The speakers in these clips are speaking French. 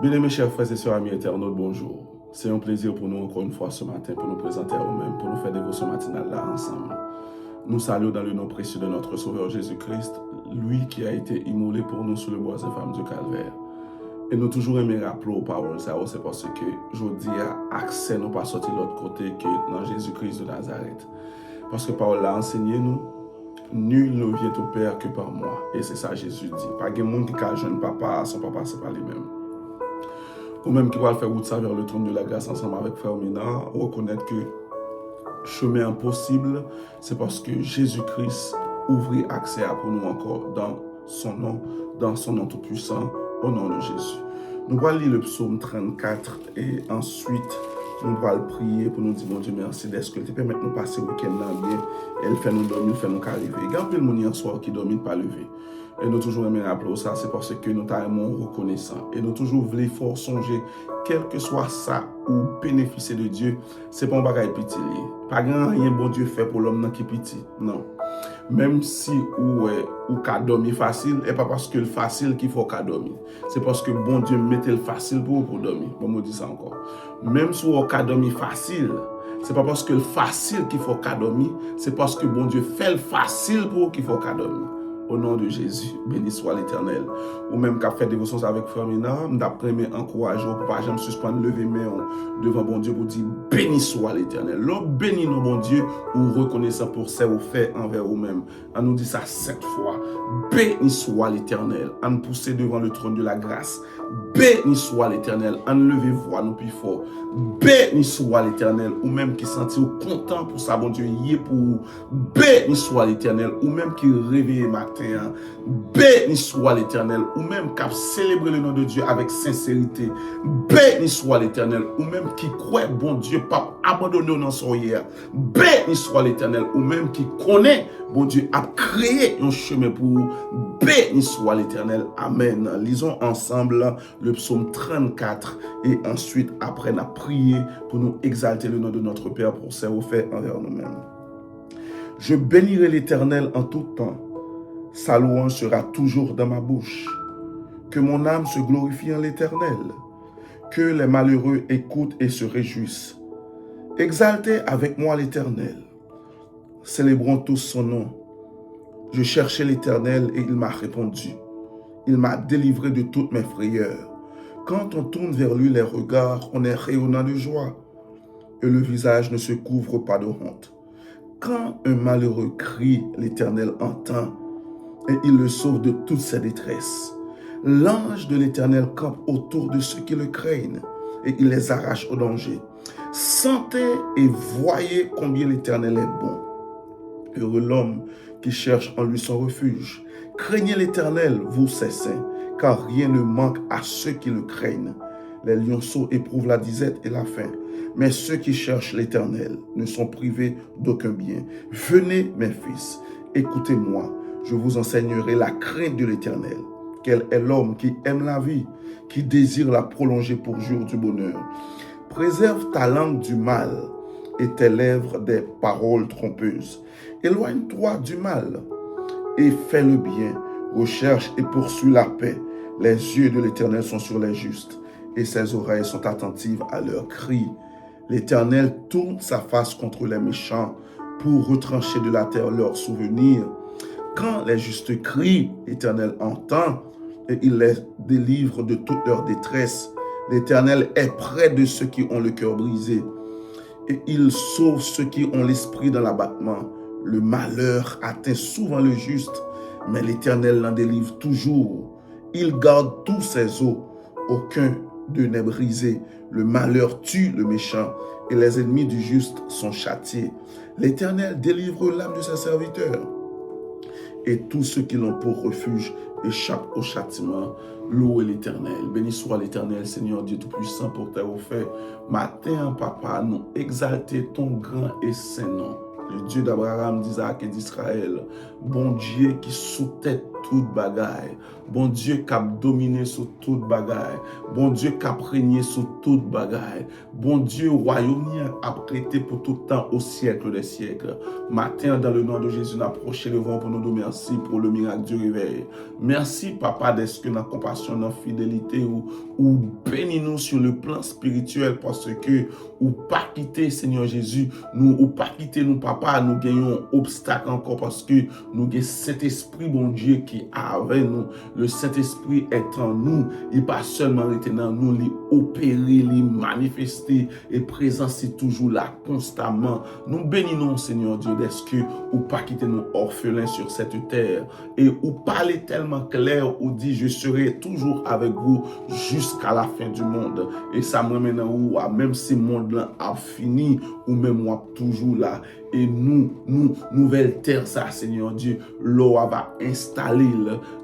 Bien-aimés chers frères et sœurs, amis internautes, bonjour. C'est un plaisir pour nous encore une fois ce matin pour nous présenter à nous-mêmes, pour nous faire dévotion matinale là ensemble. Nous saluons dans le nom précieux de notre Sauveur Jésus-Christ, lui qui a été immolé pour nous sur le bois infâme du calvaire. Et nous toujours aimons rappeler aux paroles, ça c'est parce que je dis à accès, nous pas sortir de l'autre côté que dans Jésus-Christ de Nazareth. Parce que parole l'a enseigné nous, nul ne vient au Père que par moi. Et c'est ça Jésus dit. Pas de monde qui a jeune papa, son papa c'est pas lui-même. Ou même qui va faire route ça vers le trône de la grâce ensemble avec Frère Mina, reconnaître que chemin impossible, c'est parce que Jésus-Christ ouvrit accès à pour nous encore dans son nom tout puissant, au nom de Jésus. Nous allons lire le psaume 34 et ensuite nous allons prier pour nous dire, mon Dieu, merci d'être que tu permets de nous passer le week-end là bien. Elle fait nous dormir, fait nous arriver. Il y a un peu de monde hier soir qui dormit pas lever. Et nous toujours aimons rappeler ça, c'est parce que nous t'aimons reconnaissant. Et nous toujours voulons fort songer, quel que soit ça ou bénéficier de Dieu, c'est pas un bagage petit. Pas grand rien bon Dieu fait pour l'homme qui est petit. Non. Même si ou qu'a dormi facile, et pas parce que le facile qu'il faut qu'a dormi. C'est parce que bon Dieu mettait le facile pour dormir. Bon, me dit ça encore. Même si on qu'a dormi facile, c'est pas parce que le facile qu'il faut qu'a dormi, c'est parce que bon Dieu fait le facile pour qu'il faut qu'a dormi. Au nom de Jésus, béni soit l'Éternel. Ou même qu'à faire dévotion avec Frère Mina, d'après mes encouragements, pour pas jamais suspendre, lever mes mains devant bon Dieu pour dire béni soit l'Éternel. L'homme béni nos bon Dieu ou reconnaissant pour ça ou fait envers vous-même. On nous dit ça 7 fois. Béni soit l'Éternel. On nous pousser devant le trône de la grâce. Béni soit l'Éternel. On lever voix nous plus fort. Béni soit l'Éternel. Ou même qui sentit content pour ça, bon Dieu, y est pour vous. Béni soit l'Éternel. Ou même qui réveille matin. Béni soit l'Éternel, ou même qui a célébré le nom de Dieu avec sincérité. Béni soit l'Éternel, ou même qui croit bon Dieu, pas abandonné dans son hier. Béni soit l'Éternel, ou même qui connaît bon Dieu a créé un chemin pour vous. Béni soit l'Éternel. Amen. Lisons ensemble le psaume 34 et ensuite après on a prié pour nous exalter le nom de notre Père pour ses faits envers nous-mêmes. Je bénirai l'Éternel en tout temps. Sa louange sera toujours dans ma bouche. Que mon âme se glorifie en l'Éternel. Que les malheureux écoutent et se réjouissent. Exaltez avec moi l'Éternel. Célébrons tous son nom. Je cherchais l'Éternel et il m'a répondu. Il m'a délivré de toutes mes frayeurs. Quand on tourne vers lui les regards, on est rayonnant de joie. Et le visage ne se couvre pas de honte. Quand un malheureux crie, l'Éternel entend. Et il le sauve de toutes ses détresses. L'ange de l'Éternel campe autour de ceux qui le craignent et il les arrache au danger. Sentez et voyez combien l'Éternel est bon. Heureux l'homme qui cherche en lui son refuge. Craignez l'Éternel, vous ses saints, car rien ne manque à ceux qui le craignent. Les lionceaux éprouvent la disette et la faim, mais ceux qui cherchent l'Éternel ne sont privés d'aucun bien. Venez, mes fils, écoutez-moi. Je vous enseignerai la crainte de l'Éternel. Quel est l'homme qui aime la vie, qui désire la prolonger pour jour du bonheur. Préserve ta langue du mal et tes lèvres des paroles trompeuses. Éloigne-toi du mal et fais le bien. Recherche et poursuis la paix. Les yeux de l'Éternel sont sur les justes et ses oreilles sont attentives à leurs cris. L'Éternel tourne sa face contre les méchants pour retrancher de la terre leurs souvenirs. Quand les justes crient, l'Éternel entend et il les délivre de toute leur détresse. L'Éternel est près de ceux qui ont le cœur brisé et il sauve ceux qui ont l'esprit dans l'abattement. Le malheur atteint souvent le juste, mais l'Éternel l'en délivre toujours. Il garde tous ses os, aucun d'eux n'est brisé. Le malheur tue le méchant et les ennemis du juste sont châtiés. L'Éternel délivre l'âme de ses serviteurs. Et tous ceux qui l'ont pour refuge échappent au châtiment. Louez l'Éternel. Béni soit l'Éternel, Seigneur Dieu Tout-Puissant, pour tes faits. Matin, Papa, nous exalter ton grand et saint nom. Le Dieu d'Abraham, d'Isaac et d'Israël. Bon Dieu qui sous-tête tout bagaille. Bon Dieu qui a dominé sur tout bagaille. Bon Dieu qui a régné sur tout bagaille. Bon Dieu, royaume a prêté pour tout temps au siècle des siècles. Matin, dans le nom de Jésus, nous approchons le vent pour nous dire merci pour le miracle du réveil. Merci, Papa, d'être que dans la compassion, dans la fidélité, ou bénis-nous sur le plan spirituel parce que, ou pas quitter, Seigneur Jésus, ou pas quitter nous, Papa, nous gagnons obstacle encore parce que nous avons cet esprit, bon Dieu, qui est avec nous. Le Saint-Esprit est en nous. Il pas seulement été dans nous, il opérer, il manifester et présenter toujours là constamment. Nous bénissons, Seigneur Dieu, d'est-ce que ou pas quitter nous orphelins sur cette terre et ou parler tellement clair ou dit je serai toujours avec vous jusqu'à la fin du monde. Et ça me mène où même si le monde là a fini ou même moi toujours là. Et nous, nouvelle terre, ça, Seigneur Dieu, l'eau va installer.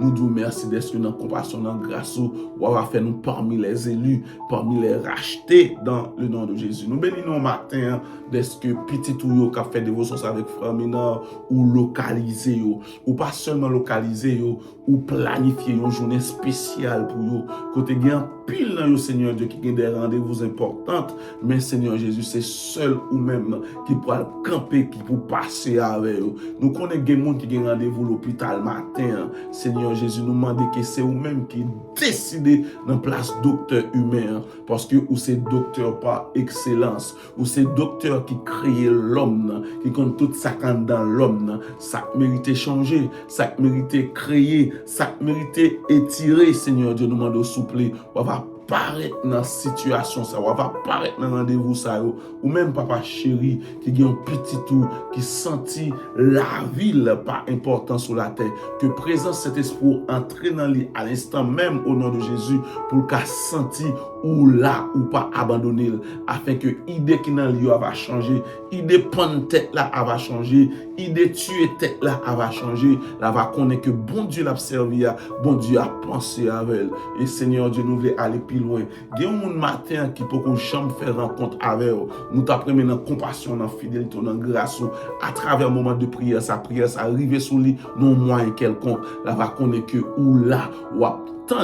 Nous disons merci d'être dans compassion, dans grâce, ou va faire nous parmi les élus, parmi les rachetés dans le nom de Jésus. Nous bénissons matin d'être que petit ou qui a fait dévotion avec Frère Mineur, ou localiser, ou pas seulement localiser, ou planifier une journée spéciale pour vous. Côté gain pile dans le Seigneur Dieu qui a des rendez-vous importants, mais Seigneur Jésus, c'est seul ou même qui pourra camper, qui peut passer avec vous. Nous connaissons des gens qui ont rendez-vous à l'hôpital matin. Seigneur Jésus, nous demandons que c'est vous-même qui décidez dans place docteur humain, parce que ou c'est docteur par excellence, ou c'est docteur qui crée l'homme, qui compte tout ça dans l'homme, ça mérite changer, ça mérite créer, ça mérite étirer. Seigneur Dieu, nous demandons souple, on va paraître dans la situation, ça va paraître dans le rendez-vous, ça, ou même papa chéri qui a un petit tout, qui sentit la ville pas important sur la terre, que présence cet esprit entre dans lui à l'instant même au nom de Jésus pour qu'à sentir ou là ou pas abandonner afin que idée qui dans lui va changer, idée prendre tête là va changer, idée tuer tête là va changer, là va connaître que bon Dieu l'a servi, bon Dieu a pensé avec elle. Et Seigneur Dieu nous voulons aller plus loin. Il y a un monde matin qui peut qu'on jamais faire rencontre avec eux. Nous t'apprenons dans compassion, dans fidélité, dans grâce à travers un moment de prière, sa prière, ça arrive sur lui, non moyen quelconque, là va connaître que ou là ou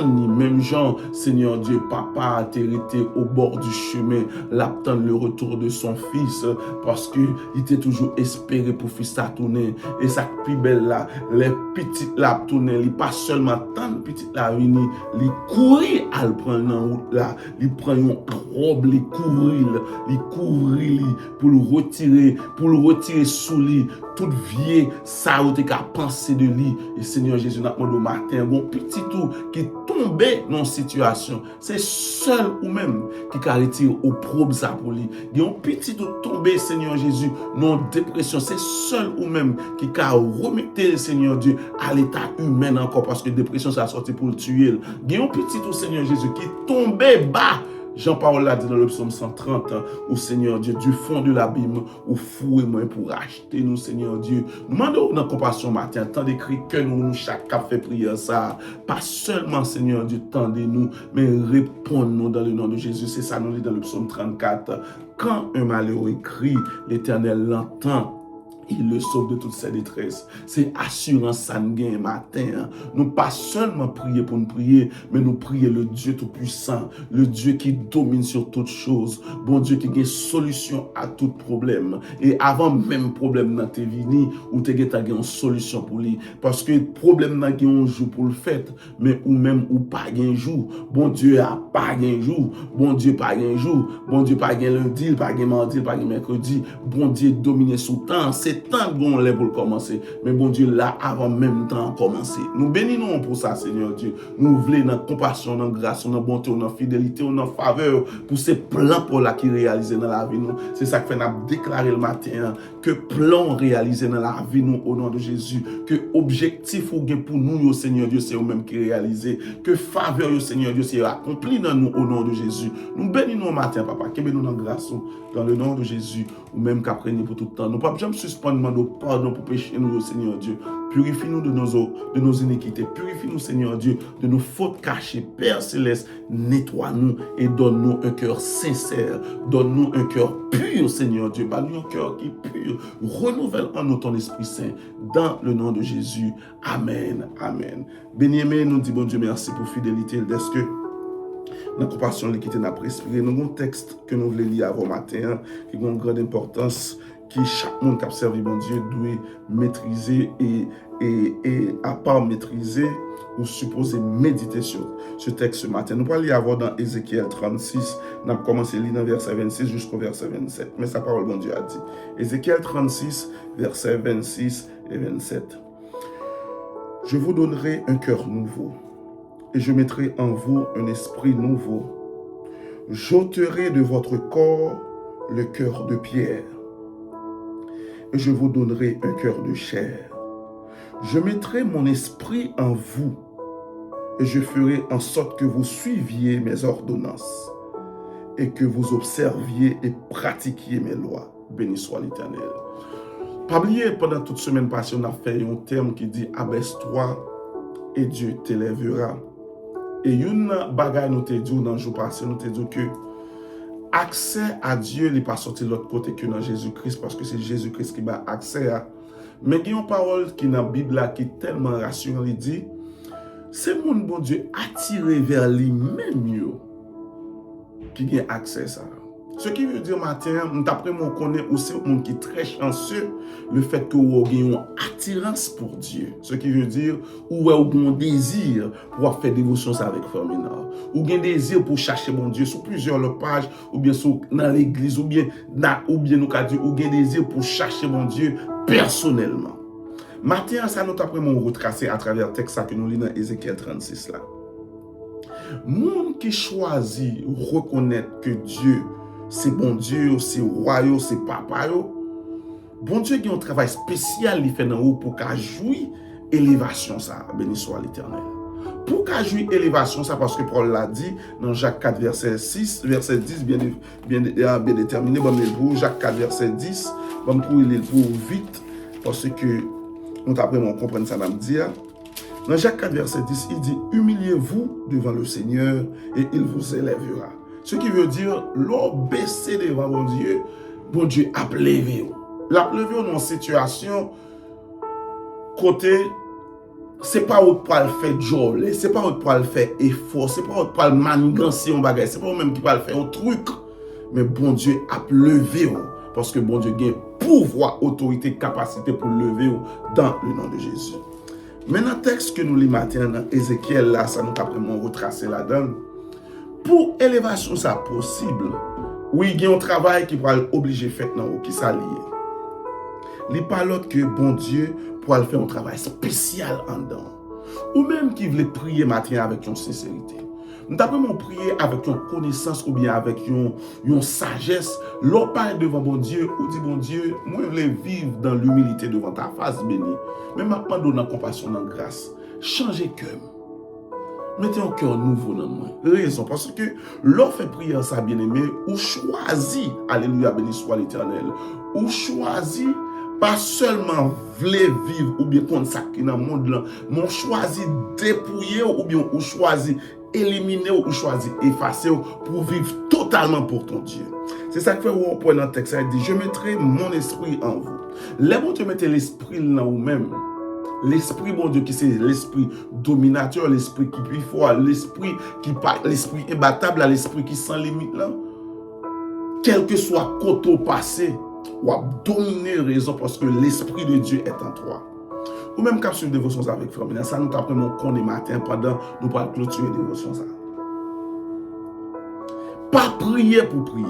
ni même genre, Seigneur Dieu, papa a été au bord du chemin, l'attendre le retour de son fils, parce que il était toujours espéré pour fils à tourner. Et ça plus belle là, les petites là tourner, il pas seulement tant de petites là venir, il courir à le prendre en route là, il prend une robe, il couvrir pour le retirer sous lui, toute vieille, ça ou te qu'à penser de lui. Et Seigneur Jésus, n'a demandé au matin, bon petit tout qui tombé dans une situation, c'est seul ou même qui a retiré au probe ça pour lui. Il y a un petit tout tombé, Seigneur Jésus, dans dépression, c'est seul ou même qui a remetté le Seigneur Dieu à l'état humain encore parce que dépression ça a sorti pour le tuer. Il y a un petit tout, Seigneur Jésus, qui tombé bas. Jean-Paul l'a dit dans le psaume 130, au Seigneur Dieu, du fond de l'abîme, au fou et moi pour acheter nous, Seigneur Dieu. Nous demandons dans compassion matin, tant d'écrit que nous, chaque cap fait prière ça. Pas seulement, Seigneur Dieu, tendez-nous, mais répondez-nous dans le nom de Jésus. C'est ça, nous dit dans le psaume 34. Quand un malheureux crie, l'Éternel l'entend. Il le sauve de toutes ses détresses. C'est assurance sanguine matin. Nous pas seulement prier pour nous prier, mais nous prier le Dieu Tout-Puissant, le Dieu qui domine sur toutes choses, bon Dieu qui a solution à tout problème. Et avant même problème dans tes vies, ou tu as une solution pour lui. Parce que problème n'a un jour pour le fait, mais ou même ou pas un jour. Bon Dieu a pas un jour. Bon Dieu pas un jour. Bon Dieu pas un lundi, pas un mardi, pas un mercredi. Bon Dieu domine sous temps. C'est temps qu'on l'est pour commencer. Mais bon Dieu, là, avant même temps commencer. Nous bénissons pour ça, Seigneur Dieu. Nous voulons dans compassion, dans grâce, dans bonté, dans fidélité, dans faveur pour ces plans pour la qui réalisent dans la vie. C'est ça que fait nous déclarer le matin que plan réalisé dans la vie nous au nom de Jésus. Que objectif ou gain pour nous, Seigneur Dieu, c'est eux-mêmes qui réalisé. Que faveur, Seigneur Dieu, c'est accompli dans nous au nom de Jésus. Nous bénissons le matin, papa. Que nous dans grâce, dans le nom de Jésus, ou même qu'après pour tout le temps. Nous ne pouvons jamais suspendre enfants, nous demandons pardon pour pécher nous, Seigneur Dieu. Purifie-nous de nos iniquités. Purifie-nous, Seigneur Dieu, de nos fautes cachées. Père Céleste, nettoie-nous et donne-nous un cœur sincère. Donne-nous un cœur pur, Seigneur Dieu. Donne-nous un cœur qui est pur. Renouvelle en nous ton Esprit Saint. Dans le nom de Jésus. Amen. Amen. Béni-aimé, nous disons, bon Dieu, merci pour fidélité. Est-ce que la compassion qui n'a pas respiré, nous avons un texte que nous voulons lire avant matin, qui a une grande importance, qui chaque monde qui a servi bon Dieu doit maîtriser et à part maîtriser ou supposer méditer sur ce texte ce matin. Nous allons lire avant dans Ézéchiel 36, nous avons commencé à lire dans verset 26 jusqu'au verset 27, mais sa parole bon Dieu a dit. Ézéchiel 36, versets 26 et 27. Je vous donnerai un cœur nouveau et je mettrai en vous un esprit nouveau. J'ôterai de votre corps le cœur de pierre et je vous donnerai un cœur de chair. Je mettrai mon esprit en vous et je ferai en sorte que vous suiviez mes ordonnances et que vous observiez et pratiquiez mes lois. Béni soit l'Éternel. Pas oublier, pendant toute semaine passée, on a fait un terme qui dit « Abaisse-toi et Dieu t'élèvera ». Et une bagaille nous te dit dans le jour passé, nous te dit que accès à Dieu n'est pas sorti de l'autre côté que dans Jésus-Christ, parce que c'est Jésus-Christ qui a accès à. Mais il y a une parole qui est dans la Bible qui est tellement rassurante, il dit, c'est mon bon Dieu attiré vers lui-même qui a accès à ça. Ce qui veut dire, matin, d'après moi, on connaît aussi un monde qui est très chanceux, le fait que vous avez une attirance pour Dieu. Ce qui veut dire, vous avez un désir pour faire dévotion avec Fermina. Ou un désir pour chercher mon Dieu sur plusieurs pages, ou bien dans l'église, ou bien nous avons dit, ou un désir pour chercher mon Dieu personnellement. Matin, ça nous après mon retracé à travers le texte que nous lisons dans Ézéchiel 36 là. Monde qui choisit reconnaître que Dieu c'est bon Dieu, c'est roi, c'est papa. Bon Dieu qui a un travail spécial il fait dans haut pour qu'à jouir élévation ça, béni soit l'Éternel. Pour qu'à jouir élévation ça, parce que Paul l'a dit dans Jacques 4 verset 6, verset 10 bien déterminé, bon pour Jacques 4 verset 10, bon pour il est pour vite parce que nous après on comprend ça dans dire. Dans Jacques 4 verset 10, il dit humiliez-vous devant le Seigneur et il vous élèvera. Ce qui veut dire, l'on baisse devant bon Dieu a levé. La levé dans une situation, côté, c'est pas où pour le faire job, c'est pas où pour le faire effort, c'est pas où pour le manigancer un bagage, c'est pas même qui pour le faire un truc. Mais bon Dieu a levé, parce que bon Dieu a pouvoir, autorité, capacité pour lever dans le nom de Jésus. Maintenant, le texte que nous lisons maintenant dans Ézéchiel, là, ça nous a vraiment retracé là-dedans. Pour élévation ça possible, oui, il y a un travail qui va obliger fait dans qui s'allie. Il n'y a pas l'autre que bon Dieu pour faire un travail spécial en dedans. Ou même qui voulait prier matin avec une sincérité. Nous devons prier avec une connaissance ou bien avec une sagesse. L'on parle devant bon Dieu ou dit bon Dieu, moi je veux vivre dans l'humilité devant ta face bénie. Mais maintenant donne compassion dans grâce. Changez cœur. Mettez un cœur nouveau dans moi. Raison, parce que l'on fait prière ça bien-aimé, ou choisit, alléluia, béni soit l'Éternel, ou choisit, pas seulement voulez vivre, ou bien consacrer dans le monde là, mais choisit dépouiller, ou bien ou choisit éliminer, ou choisit effacer, pour vivre totalement pour ton Dieu. C'est ça que fait où on prend dans le texte, il dit, je mettrai mon esprit en vous. Là, vous mettez l'esprit dans vous-même. L'esprit, bon Dieu, qui c'est l'esprit dominateur, l'esprit qui puis fort, l'esprit qui pas, l'esprit imbattable, l'esprit qui sans limite là. Quel que soit côté passé, ou à dominer raison parce que l'esprit de Dieu est en toi. Ou même quand sur dévotion avec Frère, ça nous apprenons qu'on est matin pendant nous parlons clôturer dévotion ça. Pas prier pour prier.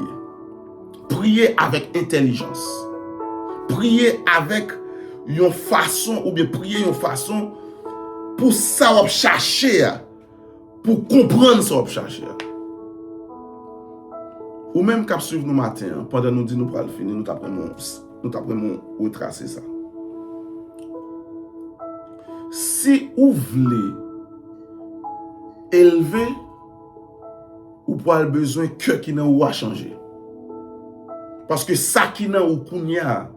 Prier avec intelligence. Prier avec une façon, ou bien prier une façon pour ça on chercher, pour comprendre ça on chercher. Ou même quand suivre nous matin, pendant nous dit nous pour le finir, nous t'apprenons retracer ça. Si vous voulez élever, ou pour le besoin que qui n'a pas changé. Parce que ça qui n'a pas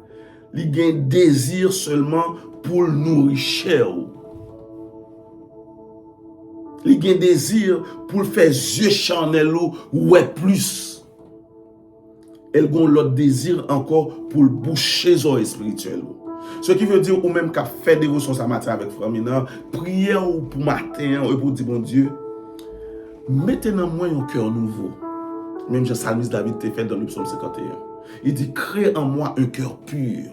Il y a un désir seulement pour le nourrir. Il y a un désir pour le faire yeux charnel ou plus. Elle a l'autre désir encore pour le boucher les oreilles spirituelles. Ce qui veut dire, ou même qu'à faire des dévotion ce matin avec Framina, prier pour matin, et pour dire, bon Dieu, mettez dans moi un cœur nouveau. Même Jean Salmiste David t'a fait dans le psaume 51. Il dit, crée en moi un cœur pur.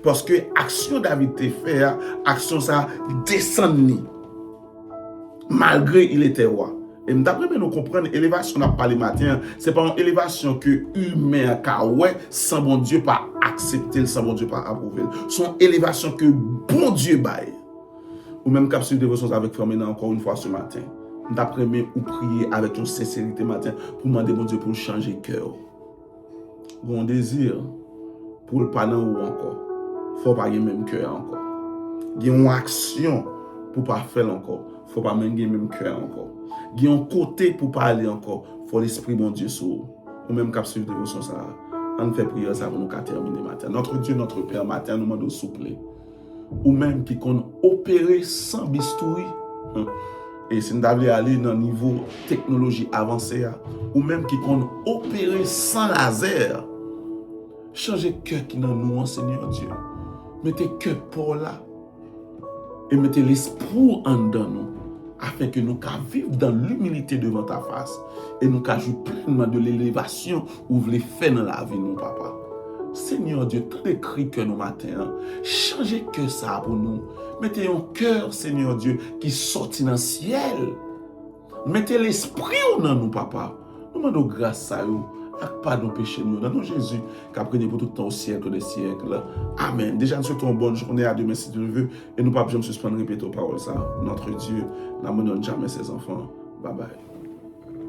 Parce que action David t'a fait, action ça descend malgré il était roi. Et d'après nous comprendre, l'élévation n'a pas le matin, c'est pas une élévation que humain a ouais, sans bon Dieu pas accepter, sans bon Dieu pas approuver. C'est une élévation que bon Dieu baille. Ou même capsule de dévotion avec Framina encore une fois ce matin. D'après nous, ou prier avec une sincérité matin pour demander bon Dieu pour changer cœur. Bon désir pour le panneau ou encore. Faut pas avoir même cœur encore. Il y a une action pour pas faire encore. Faut pas même même cœur encore. Il y a un côté pour parler encore. Faut l'esprit bon Dieu sur ou même capsule de dévotion ça. On fait prière ça pour nous terminer matin. Notre Dieu, notre Père matin nous demande de souffler. Ou même qui qu'on opérer sans bistouri. Et si nous devons aller dans le niveau technologie avancée, ou même qui qu'on opérer sans laser. Changez cœur qui dans nous, Seigneur Dieu. Mettez cœur pour là. Et mettez l'esprit en dedans nous. Afin que nous puissions vivre dans l'humilité devant ta face. Et nous puissions jouer pleinement de l'élévation où vous voulez faire dans la vie, nous, papa. Seigneur Dieu, tout les cris que nous matin, changez que ça pour nous. Mettez un cœur, Seigneur Dieu, qui sortit dans le ciel. Mettez l'esprit dans nous, papa. Nous demandons grâce à vous. Pardon péché nous. Dans nom Jésus, qu'après pour tout le temps au siècle des siècles. Amen. Déjà, nous souhaitons une bonne journée à demain si Dieu le veut. Et nous ne pouvons pas suspendre répéter aux paroles ça. Notre Dieu n'abandonne jamais ses enfants. Bye bye.